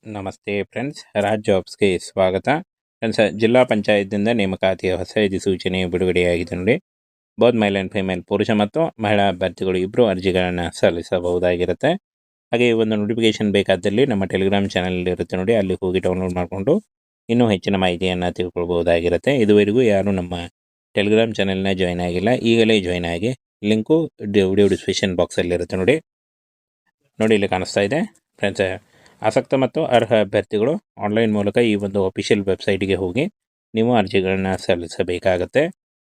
ನಮಸ್ತೆ ಫ್ರೆಂಡ್ಸ್, ರಾಜ್ ಜಾಬ್ಸ್ಗೆ ಸ್ವಾಗತ. ಫ್ರೆಂಡ್ಸ್, ಜಿಲ್ಲಾ ಪಂಚಾಯತ್ದಿಂದ ನೇಮಕಾತಿಯ ಹೊಸ ಅಧಿಸೂಚನೆ ಬಿಡುಗಡೆಯಾಗಿದೆ ನೋಡಿ. ಬೋತ್ ಮೇಲ್ ಆ್ಯಂಡ್ ಫಿಮೇಲ್, ಪುರುಷ ಮತ್ತು ಮಹಿಳಾ ಅಭ್ಯರ್ಥಿಗಳು ಇಬ್ಬರು ಅರ್ಜಿಗಳನ್ನು ಸಲ್ಲಿಸಬಹುದಾಗಿರುತ್ತೆ. ಹಾಗೆ ಈ ಒಂದು ನೋಟಿಫಿಕೇಶನ್ ಬೇಕಾದಲ್ಲಿ ನಮ್ಮ ಟೆಲಿಗ್ರಾಮ್ ಚಾನಲ್ ಇರುತ್ತೆ ನೋಡಿ, ಅಲ್ಲಿ ಹೋಗಿ ಡೌನ್ಲೋಡ್ ಮಾಡಿಕೊಂಡು ಇನ್ನೂ ಹೆಚ್ಚಿನ ಮಾಹಿತಿಯನ್ನು ತಿಳ್ಕೊಳ್ಬಹುದಾಗಿರುತ್ತೆ. ಇದುವರೆಗೂ ಯಾರು ನಮ್ಮ ಟೆಲಿಗ್ರಾಮ್ ಚಾನಲ್ನ ಜಾಯ್ನ್ ಆಗಿಲ್ಲ, ಈಗಲೇ ಜಾಯ್ನ್ ಆಗಿ. ಲಿಂಕು ವಿಡಿಯೋ ಡಿಸ್ಕ್ರಿಪ್ಷನ್ ಬಾಕ್ಸಲ್ಲಿ ಇರುತ್ತೆ ನೋಡಿ. ಇಲ್ಲಿ ಕಾಣಿಸ್ತಾ ಇದೆ ಫ್ರೆಂಡ್ಸ್. ಆಸಕ್ತ ಮತ್ತು ಅರ್ಹ ಅಭ್ಯರ್ಥಿಗಳು ಆನ್ಲೈನ್ ಮೂಲಕ ಈ ಒಂದು ಅಫಿಷಿಯಲ್ ವೆಬ್ಸೈಟ್ಗೆ ಹೋಗಿ ನೀವು ಅರ್ಜಿಗಳನ್ನ ಸಲ್ಲಿಸಬೇಕಾಗತ್ತೆ.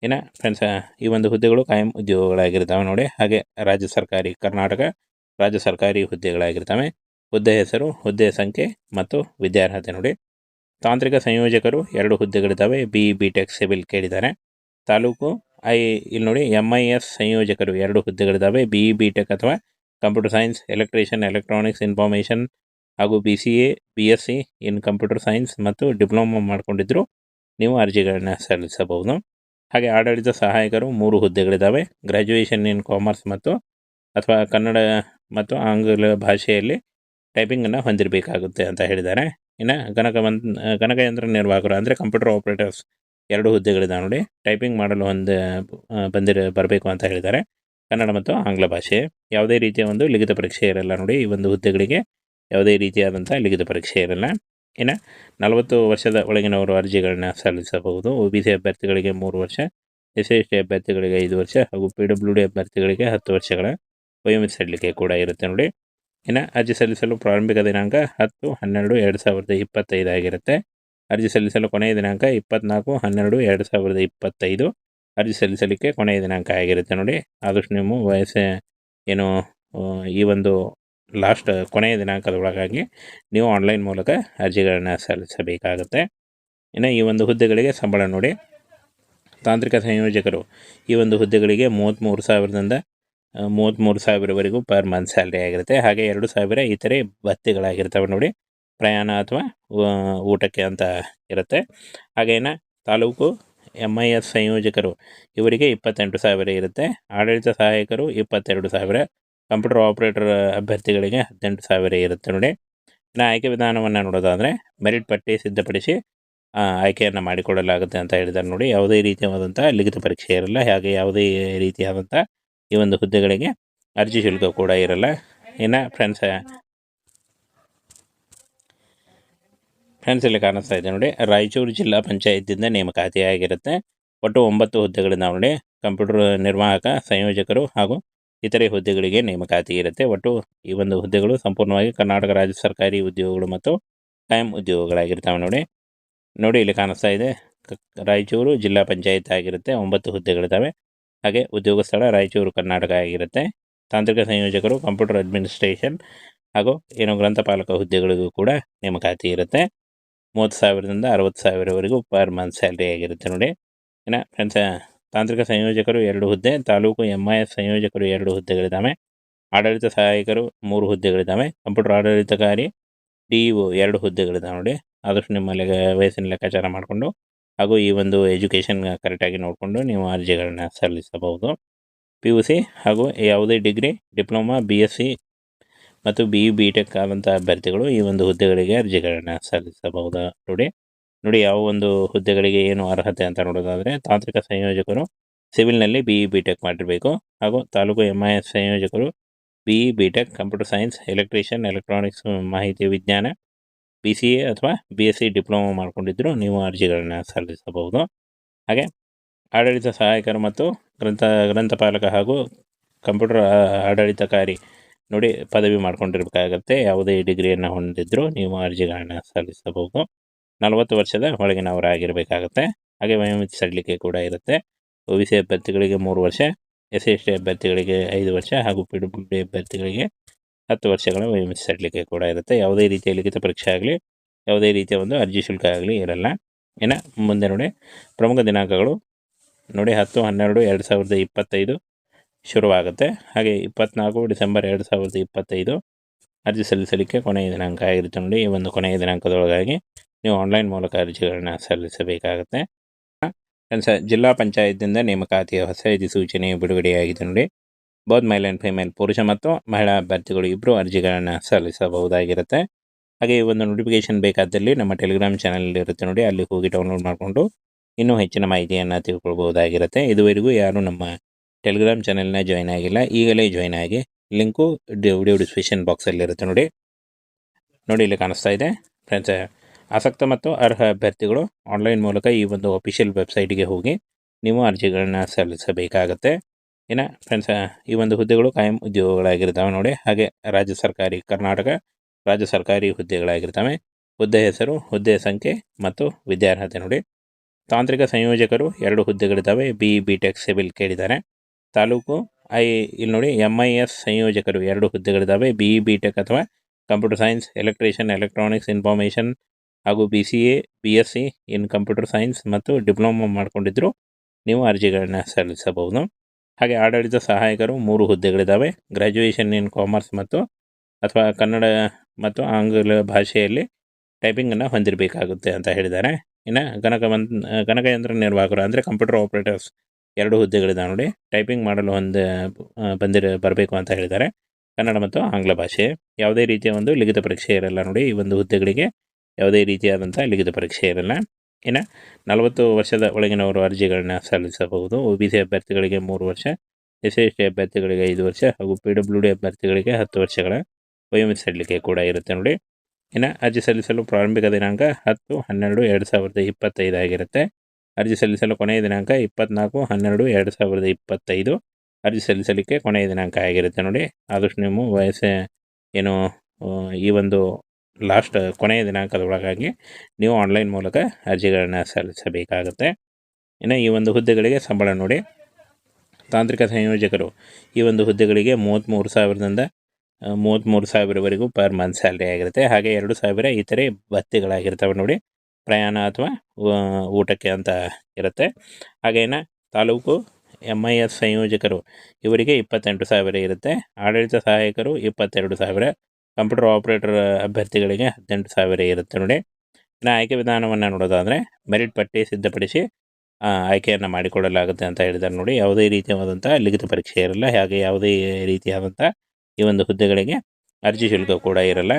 ಇನ್ನು ಫ್ರೆಂಡ್ಸ್, ಈ ಒಂದು ಹುದ್ದೆಗಳು ಕಾಯಂ ಉದ್ಯೋಗಗಳಾಗಿರ್ತವೆ ನೋಡಿ. ಹಾಗೆ ರಾಜ್ಯ ಸರ್ಕಾರಿ, ಕರ್ನಾಟಕ ರಾಜ್ಯ ಸರ್ಕಾರಿ ಹುದ್ದೆಗಳಾಗಿರ್ತವೆ. ಹುದ್ದೆ ಹೆಸರು, ಹುದ್ದೆ ಸಂಖ್ಯೆ ಮತ್ತು ವಿದ್ಯಾರ್ಹತೆ ನೋಡಿ. ತಾಂತ್ರಿಕ ಸಂಯೋಜಕರು 2 ಹುದ್ದೆಗಳಿದ್ದಾವೆ. BE/BTech ಸಿವಿಲ್ ಕೇಳಿದ್ದಾರೆ. ತಾಲೂಕು ಇಲ್ಲಿ ನೋಡಿ, MIS ಸಂಯೋಜಕರು 2 ಹುದ್ದೆಗಳಿದ್ದಾವೆ. BE/BTech ಅಥವಾ computer science, electrician, electronics, information ಹಾಗೂ BCA BSc in computer science ಮತ್ತು ಡಿಪ್ಲೊಮಾ ಮಾಡಿಕೊಂಡಿದ್ದರು ನೀವು ಅರ್ಜಿಗಳನ್ನ ಸಲ್ಲಿಸಬಹುದು. ಹಾಗೆ ಆಡಳಿತ ಸಹಾಯಕರು 3 ಹುದ್ದೆಗಳಿದ್ದಾವೆ. ಗ್ರ್ಯಾಜುಯೇಷನ್ ಇನ್ ಕಾಮರ್ಸ್ ಮತ್ತು ಅಥವಾ ಕನ್ನಡ ಮತ್ತು ಆಂಗ್ಲ ಭಾಷೆಯಲ್ಲಿ ಟೈಪಿಂಗನ್ನು ಹೊಂದಿರಬೇಕಾಗುತ್ತೆ ಅಂತ ಹೇಳಿದ್ದಾರೆ. ಇನ್ನು ಗಣಕಯಂತ್ರ ನಿರ್ವಾಹಕರು ಅಂದರೆ ಕಂಪ್ಯೂಟರ್ ಆಪರೇಟರ್ಸ್ 2 ಹುದ್ದೆಗಳಿದ್ದಾವೆ ನೋಡಿ. ಟೈಪಿಂಗ್ ಮಾಡಲು ಬರಬೇಕು ಅಂತ ಹೇಳಿದ್ದಾರೆ. ಕನ್ನಡ ಮತ್ತು ಆಂಗ್ಲ ಭಾಷೆ. ಯಾವುದೇ ರೀತಿಯ ಒಂದು ಲಿಖಿತ ಪರೀಕ್ಷೆ ಇರಲ್ಲ ನೋಡಿ. ಈ ಒಂದು ಹುದ್ದೆಗಳಿಗೆ ಯಾವುದೇ ರೀತಿಯಾದಂಥ ಲಿಖಿತ ಪರೀಕ್ಷೆ ಇರಲ್ಲ. ಇನ್ನು 40 ವರ್ಷದ ಒಳಗಿನವರು ಅರ್ಜಿಗಳನ್ನ ಸಲ್ಲಿಸಬಹುದು. OBC ಅಭ್ಯರ್ಥಿಗಳಿಗೆ 3 ವರ್ಷ, SC/ST ಅಭ್ಯರ್ಥಿಗಳಿಗೆ 5 ವರ್ಷ ಹಾಗೂ PWD ಅಭ್ಯರ್ಥಿಗಳಿಗೆ 10 ವರ್ಷಗಳ ವಯೋಮಿತಿ ಸಡಿಲಿಕೆ ಕೂಡ ಇರುತ್ತೆ ನೋಡಿ. ಇನ್ನು ಅರ್ಜಿ ಸಲ್ಲಿಸಲು ಪ್ರಾರಂಭಿಕ ದಿನಾಂಕ 10/12/2025 ಆಗಿರುತ್ತೆ. ಅರ್ಜಿ ಸಲ್ಲಿಸಲು ಕೊನೆಯ ದಿನಾಂಕ 24/12/2025 ಅರ್ಜಿ ಸಲ್ಲಿಸಲಿಕ್ಕೆ ಕೊನೆಯ ದಿನಾಂಕ ಆಗಿರುತ್ತೆ ನೋಡಿ. ಆದಷ್ಟು ನೀವು ಈ ಒಂದು ಲಾಸ್ಟ್ ಕೊನೆಯ ದಿನಾಂಕದ ಒಳಗಾಗಿ ನೀವು ಆನ್ಲೈನ್ ಮೂಲಕ ಅರ್ಜಿಗಳನ್ನು ಸಲ್ಲಿಸಬೇಕಾಗುತ್ತೆ. ಇನ್ನು ಈ ಒಂದು ಹುದ್ದೆಗಳಿಗೆ ಸಂಬಳ ನೋಡಿ. ತಾಂತ್ರಿಕ ಸಂಯೋಜಕರು ಈ ಒಂದು ಹುದ್ದೆಗಳಿಗೆ 33,000ದಿಂದ 33,000ವರೆಗೂ ಪರ್ ಮಂತ್ ಸ್ಯಾಲ್ರಿ ಆಗಿರುತ್ತೆ. ಹಾಗೆ 2,000 ಇತರೆ ಭತ್ಯೆಗಳಾಗಿರ್ತವೆ ನೋಡಿ. ಪ್ರಯಾಣ ಅಥವಾ ಊಟಕ್ಕೆ ಅಂತ ಇರುತ್ತೆ. ಹಾಗೇನ ತಾಲೂಕು MIS ಸಂಯೋಜಕರು ಇವರಿಗೆ 28,000 ಇರುತ್ತೆ. ಆಡಳಿತ ಸಹಾಯಕರು 22,000. ಕಂಪ್ಯೂಟರ್ ಆಪರೇಟರ್ ಅಭ್ಯರ್ಥಿಗಳಿಗೆ 18,000 ಇರುತ್ತೆ ನೋಡಿ. ಇನ್ನು ಆಯ್ಕೆ ವಿಧಾನವನ್ನು ನೋಡೋದಾದರೆ ಮೆರಿಟ್ ಪಟ್ಟಿ ಸಿದ್ಧಪಡಿಸಿ ಆಯ್ಕೆಯನ್ನು ಮಾಡಿಕೊಡಲಾಗುತ್ತೆ ಅಂತ ಹೇಳಿದ್ದಾರೆ ನೋಡಿ. ಯಾವುದೇ ರೀತಿಯಾದಂಥ ಲಿಖಿತ ಪರೀಕ್ಷೆ ಇರಲ್ಲ. ಹಾಗೆ ಯಾವುದೇ ರೀತಿಯಾದಂಥ ಈ ಒಂದು ಹುದ್ದೆಗಳಿಗೆ ಅರ್ಜಿ ಶುಲ್ಕ ಕೂಡ ಇರಲ್ಲ. ಇನ್ನು ಫ್ರೆಂಡ್ಸ್ ಇಲ್ಲಿ ಕಾಣಿಸ್ತಾ ಇದೆ ನೋಡಿ, ರಾಯಚೂರು ಜಿಲ್ಲಾ ಪಂಚಾಯತಿಂದ ನೇಮಕಾತಿಯಾಗಿರುತ್ತೆ. ಒಟ್ಟು 9 ಹುದ್ದೆಗಳಿಂದ ನೋಡಿ. ಕಂಪ್ಯೂಟರ್ ನಿರ್ವಾಹಕ, ಸಂಯೋಜಕರು ಹಾಗೂ ಇತರೆ ಹುದ್ದೆಗಳಿಗೆ ನೇಮಕಾತಿ ಇರುತ್ತೆ. ಒಟ್ಟು ಈ ಒಂದು ಹುದ್ದೆಗಳು ಸಂಪೂರ್ಣವಾಗಿ ಕರ್ನಾಟಕ ರಾಜ್ಯ ಸರ್ಕಾರಿ ಉದ್ಯೋಗಗಳು ಮತ್ತು ಕಾಯಂ ಉದ್ಯೋಗಗಳಾಗಿರ್ತವೆ ನೋಡಿ. ಇಲ್ಲಿ ಕಾಣಿಸ್ತಾ ಇದೆ, ರಾಯಚೂರು ಜಿಲ್ಲಾ ಪಂಚಾಯತ್ ಆಗಿರುತ್ತೆ. 9 ಹುದ್ದೆಗಳಿದ್ದಾವೆ. ಹಾಗೆ ಉದ್ಯೋಗ ಸ್ಥಳ ರಾಯಚೂರು ಕರ್ನಾಟಕ ಆಗಿರುತ್ತೆ. ತಾಂತ್ರಿಕ ಸಂಯೋಜಕರು, ಕಂಪ್ಯೂಟರ್ ಅಡ್ಮಿನಿಸ್ಟ್ರೇಷನ್ ಹಾಗೂ ಗ್ರಂಥಪಾಲಕ ಹುದ್ದೆಗಳಿಗೂ ಕೂಡ ನೇಮಕಾತಿ ಇರುತ್ತೆ. 30,000ದಿಂದ 60,000ವರೆಗೂ ಪರ್ ಮಂತ್ ಸ್ಯಾಲ್ರಿ ಆಗಿರುತ್ತೆ ನೋಡಿ. ಇನ್ನು ಫ್ರೆಂಡ್ಸ್, ತಾಂತ್ರಿಕ ಸಂಯೋಜಕರು 2 ಹುದ್ದೆ, ತಾಲೂಕು MIS ಸಂಯೋಜಕರು 2 ಹುದ್ದೆಗಳಿದ್ದಾವೆ. ಆಡಳಿತ ಸಹಾಯಕರು 3 ಹುದ್ದೆಗಳಿದ್ದಾವೆ. ಕಂಪ್ಯೂಟರ್ ಆಡಳಿತಕಾರಿ DEO 2 ಹುದ್ದೆಗಳಿದ್ದಾವೆ ನೋಡಿ. ಆದಷ್ಟು ನಿಮ್ಮ ವಯಸ್ಸಿನ ಲೆಕ್ಕಾಚಾರ ಮಾಡಿಕೊಂಡು ಹಾಗೂ ಈ ಒಂದು ಎಜುಕೇಷನ್ ಕರೆಕ್ಟಾಗಿ ನೋಡಿಕೊಂಡು ನೀವು ಅರ್ಜಿಗಳನ್ನ ಸಲ್ಲಿಸಬಹುದು. PUC ಹಾಗೂ ಯಾವುದೇ ಡಿಗ್ರಿ, ಡಿಪ್ಲೊಮಾ, BSc ಮತ್ತು BE/BTech ಆದಂಥ ಅಭ್ಯರ್ಥಿಗಳು ಈ ಒಂದು ಹುದ್ದೆಗಳಿಗೆ ಅರ್ಜಿಗಳನ್ನು ಸಲ್ಲಿಸಬಹುದು ನೋಡಿ. ಯಾವ ಒಂದು ಹುದ್ದೆಗಳಿಗೆ ಏನು ಅರ್ಹತೆ ಅಂತ ನೋಡೋದಾದರೆ ತಾಂತ್ರಿಕ ಸಂಯೋಜಕರು ಸಿವಿಲ್ನಲ್ಲಿ BE/BTech ಮಾಡಿರಬೇಕು. ಹಾಗೂ taluk MIS ಸಂಯೋಜಕರು BE/BTech computer science, electrician, electronics, ಮಾಹಿತಿ ವಿಜ್ಞಾನ, BCA ಅಥವಾ BSc ಡಿಪ್ಲೊಮಾ ಮಾಡಿಕೊಂಡಿದ್ದರೂ ನೀವು ಅರ್ಜಿಗಳನ್ನು ಸಲ್ಲಿಸಬಹುದು. ಹಾಗೆ ಆಡಳಿತ ಸಹಾಯಕರು ಮತ್ತು ಗ್ರಂಥಪಾಲಕ ಹಾಗೂ ಕಂಪ್ಯೂಟರ್ ಆಡಳಿತಕಾರಿ ನೋಡಿ ಪದವಿ ಮಾಡ್ಕೊಂಡಿರಬೇಕಾಗತ್ತೆ. ಯಾವುದೇ ಡಿಗ್ರಿಯನ್ನು ಹೊಂದಿದ್ದರೂ ನೀವು ಅರ್ಜಿಗಳನ್ನು ಸಲ್ಲಿಸಬಹುದು. 40 ವರ್ಷದ ಒಳಗಿನವರಾಗಿರಬೇಕಾಗತ್ತೆ. ಹಾಗೆ ವಯೋಮಿತಿ ಸಡಿಲಿಕೆ ಕೂಡ ಇರುತ್ತೆ. OBC ಅಭ್ಯರ್ಥಿಗಳಿಗೆ 3 ವರ್ಷ, SC/ST ಅಭ್ಯರ್ಥಿಗಳಿಗೆ 5 ವರ್ಷ ಹಾಗೂ PWD ಅಭ್ಯರ್ಥಿಗಳಿಗೆ 10 ವರ್ಷಗಳ ವಯೋಮಿತಿ ಸಡಿಲಿಕೆ ಕೂಡ ಇರುತ್ತೆ. ಯಾವುದೇ ರೀತಿಯ ಲಿಖಿತ ಪರೀಕ್ಷೆ ಆಗಲಿ, ಯಾವುದೇ ರೀತಿಯ ಒಂದು ಅರ್ಜಿ ಶುಲ್ಕ ಆಗಲಿ ಇರಲ್ಲ. ಇನ್ನು ಮುಂದೆ ನೋಡಿ, ಪ್ರಮುಖ ದಿನಾಂಕಗಳು ನೋಡಿ 10/12/2025 ಶುರುವಾಗುತ್ತೆ. ಹಾಗೆ 24 ಡಿಸೆಂಬರ್ 2025 ಅರ್ಜಿ ಸಲ್ಲಿಸಲಿಕ್ಕೆ ಕೊನೆಯ ದಿನಾಂಕ ಆಗಿರುತ್ತೆ ನೋಡಿ. ಈ ಒಂದು ಕೊನೆಯ ದಿನಾಂಕದೊಳಗಾಗಿ ನೀವು ಆನ್ಲೈನ್ ಮೂಲಕ ಅರ್ಜಿಗಳನ್ನ ಸಲ್ಲಿಸಬೇಕಾಗುತ್ತೆ. ಫ್ರೆಂಡ್ಸ್, ಜಿಲ್ಲಾ ಪಂಚಾಯತ್ದಿಂದ ನೇಮಕಾತಿಯ ಹೊಸ ಅಧಿಸೂಚನೆ ಬಿಡುಗಡೆಯಾಗಿದೆ ನೋಡಿ. ಬೋತ್ ಮೇಲ್ ಆ್ಯಂಡ್ ಫಿಮೇಲ್, ಪುರುಷ ಮತ್ತು ಮಹಿಳಾ ಅಭ್ಯರ್ಥಿಗಳು ಇಬ್ಬರು ಅರ್ಜಿಗಳನ್ನು ಸಲ್ಲಿಸಬಹುದಾಗಿರುತ್ತೆ. ಹಾಗೆ ಈ ಒಂದು ನೋಟಿಫಿಕೇಷನ್ ಬೇಕಾದಲ್ಲಿ ನಮ್ಮ ಟೆಲಿಗ್ರಾಮ್ ಚಾನಲ್ ಇರುತ್ತೆ ನೋಡಿ, ಅಲ್ಲಿ ಹೋಗಿ ಡೌನ್ಲೋಡ್ ಮಾಡಿಕೊಂಡು ಇನ್ನೂ ಹೆಚ್ಚಿನ ಮಾಹಿತಿಯನ್ನು ತಿಳ್ಕೊಳ್ಬಹುದಾಗಿರುತ್ತೆ. ಇದುವರೆಗೂ ಯಾರು ನಮ್ಮ ಟೆಲಿಗ್ರಾಮ್ ಚಾನಲ್ನ ಜಾಯ್ನ್ ಆಗಿಲ್ಲ, ಈಗಲೇ ಜಾಯ್ನ್ ಆಗಿ. ಲಿಂಕು ವಿಡಿಯೋ ಡಿಸ್ಕ್ರಿಪ್ಷನ್ ಬಾಕ್ಸಲ್ಲಿ ಇರುತ್ತೆ ನೋಡಿ ಇಲ್ಲಿ ಕಾಣಿಸ್ತಾ ಇದೆ ಫ್ರೆಂಡ್ಸ್. ಆಸಕ್ತ ಮತ್ತು ಅರ್ಹ ಅಭ್ಯರ್ಥಿಗಳು ಆನ್ಲೈನ್ ಮೂಲಕ ಈ ಒಂದು ಅಫಿಷಿಯಲ್ ವೆಬ್ಸೈಟ್ಗೆ ಹೋಗಿ ನೀವು ಅರ್ಜಿಗಳನ್ನ ಸಲ್ಲಿಸಬೇಕಾಗತ್ತೆ. ಇನ್ನು ಫ್ರೆಂಡ್ಸ್, ಈ ಒಂದು ಹುದ್ದೆಗಳು ಕಾಯಂ ಉದ್ಯೋಗಗಳಾಗಿರ್ತವೆ ನೋಡಿ. ಹಾಗೆ ಕರ್ನಾಟಕ ರಾಜ್ಯ ಸರ್ಕಾರಿ ಹುದ್ದೆಗಳಾಗಿರ್ತವೆ. ಹುದ್ದೆ ಹೆಸರು, ಹುದ್ದೆ ಸಂಖ್ಯೆ ಮತ್ತು ವಿದ್ಯಾರ್ಹತೆ ನೋಡಿ. ತಾಂತ್ರಿಕ ಸಂಯೋಜಕರು 2 ಹುದ್ದೆಗಳಿದ್ದಾವೆ. BTech ಸಿವಿಲ್ ಕೇಳಿದ್ದಾರೆ. ತಾಲೂಕು ಇಲ್ಲಿ ನೋಡಿ MIS ಸಂಯೋಜಕರು 2 ಹುದ್ದೆಗಳಿದ್ದಾವೆ. BTech ಅಥವಾ computer science, electrician, electronics, information ಹಾಗೂ BCA BSc in computer science ಮತ್ತು ಡಿಪ್ಲೊಮಾ ಮಾಡಿಕೊಂಡಿದ್ದರು ನೀವು ಅರ್ಜಿಗಳನ್ನ ಸಲ್ಲಿಸಬಹುದು. ಹಾಗೆ ಆಡಳಿತ ಸಹಾಯಕರು 3 ಹುದ್ದೆಗಳಿದ್ದಾವೆ. ಗ್ರ್ಯಾಜುಯೇಷನ್ ಇನ್ ಕಾಮರ್ಸ್ ಮತ್ತು ಅಥವಾ ಕನ್ನಡ ಮತ್ತು ಆಂಗ್ಲ ಭಾಷೆಯಲ್ಲಿ ಟೈಪಿಂಗನ್ನು ಹೊಂದಿರಬೇಕಾಗುತ್ತೆ ಅಂತ ಹೇಳಿದ್ದಾರೆ. ಇನ್ನು ಗಣಕಯಂತ್ರ ನಿರ್ವಾಹಕರು ಅಂದರೆ ಕಂಪ್ಯೂಟರ್ ಆಪರೇಟರ್ಸ್ 2 ಹುದ್ದೆಗಳಿದ್ದಾವೆ ನೋಡಿ. ಟೈಪಿಂಗ್ ಮಾಡಲು ಬರಬೇಕು ಅಂತ ಹೇಳಿದ್ದಾರೆ. ಕನ್ನಡ ಮತ್ತು ಆಂಗ್ಲ ಭಾಷೆ. ಯಾವುದೇ ರೀತಿಯ ಒಂದು ಲಿಖಿತ ಪರೀಕ್ಷೆ ಇರಲ್ಲ ನೋಡಿ. ಈ ಒಂದು ಹುದ್ದೆಗಳಿಗೆ ಯಾವುದೇ ರೀತಿಯಾದಂಥ ಲಿಖಿತ ಪರೀಕ್ಷೆ ಇರಲ್ಲ. ಇನ್ನು 40 ವರ್ಷದ ಒಳಗಿನವರು ಅರ್ಜಿಗಳನ್ನ ಸಲ್ಲಿಸಬಹುದು. OBC ಅಭ್ಯರ್ಥಿಗಳಿಗೆ 3 ವರ್ಷ, SC ಅಭ್ಯರ್ಥಿಗಳಿಗೆ 5 ವರ್ಷ ಹಾಗೂ PWD ಅಭ್ಯರ್ಥಿಗಳಿಗೆ 10 ವರ್ಷಗಳ ವಯೋಮಿತಿ ಕೂಡ ಇರುತ್ತೆ ನೋಡಿ. ಇನ್ನು ಅರ್ಜಿ ಸಲ್ಲಿಸಲು ಪ್ರಾರಂಭಿಕ ದಿನಾಂಕ 10/12/2025 ಆಗಿರುತ್ತೆ. ಅರ್ಜಿ ಸಲ್ಲಿಸಲು ಕೊನೆಯ ದಿನಾಂಕ 24/12/2025 ಅರ್ಜಿ ಸಲ್ಲಿಸಲಿಕ್ಕೆ ಕೊನೆಯ ದಿನಾಂಕ ಆಗಿರುತ್ತೆ ನೋಡಿ. ಆದಷ್ಟು ನೀವು ಈ ಒಂದು ಲಾಸ್ಟ್ ಕೊನೆಯ ದಿನಾಂಕದ ಒಳಗಾಗಿ ನೀವು ಆನ್ಲೈನ್ ಮೂಲಕ ಅರ್ಜಿಗಳನ್ನು ಸಲ್ಲಿಸಬೇಕಾಗುತ್ತೆ. ಇನ್ನು ಈ ಒಂದು ಹುದ್ದೆಗಳಿಗೆ ಸಂಬಳ ನೋಡಿ. ತಾಂತ್ರಿಕ ಸಂಯೋಜಕರು ಈ ಒಂದು ಹುದ್ದೆಗಳಿಗೆ 33,000ವರೆಗೂ ಪರ್ ಮಂತ್ ಸ್ಯಾಲ್ರಿ ಆಗಿರುತ್ತೆ. ಹಾಗೆ 2,000 ಇತರೆ ಭತ್ಯೆಗಳಾಗಿರ್ತವೆ ನೋಡಿ. ಪ್ರಯಾಣ ಅಥವಾ ಊಟಕ್ಕೆ ಅಂತ ಇರುತ್ತೆ. ಹಾಗೇನ ತಾಲೂಕು MIS ಸಂಯೋಜಕರು ಇವರಿಗೆ 28,000 ಇರುತ್ತೆ. ಆಡಳಿತ ಸಹಾಯಕರು 22,000. ಕಂಪ್ಯೂಟರ್ ಆಪರೇಟರ್ ಅಭ್ಯರ್ಥಿಗಳಿಗೆ 18,000 ಇರುತ್ತೆ ನೋಡಿ. ಇನ್ನು ಆಯ್ಕೆ ವಿಧಾನವನ್ನು ನೋಡೋದಾದರೆ ಮೆರಿಟ್ ಪಟ್ಟಿ ಸಿದ್ಧಪಡಿಸಿ ಆಯ್ಕೆಯನ್ನು ಮಾಡಿಕೊಡಲಾಗುತ್ತೆ ಅಂತ ಹೇಳಿದ್ದಾರೆ ನೋಡಿ. ಯಾವುದೇ ರೀತಿಯಾದಂಥ ಲಿಖಿತ ಪರೀಕ್ಷೆ ಇರಲ್ಲ. ಹಾಗೆ ಯಾವುದೇ ರೀತಿಯಾದಂಥ ಈ ಒಂದು ಹುದ್ದೆಗಳಿಗೆ ಅರ್ಜಿ ಶುಲ್ಕ ಕೂಡ ಇರಲ್ಲ.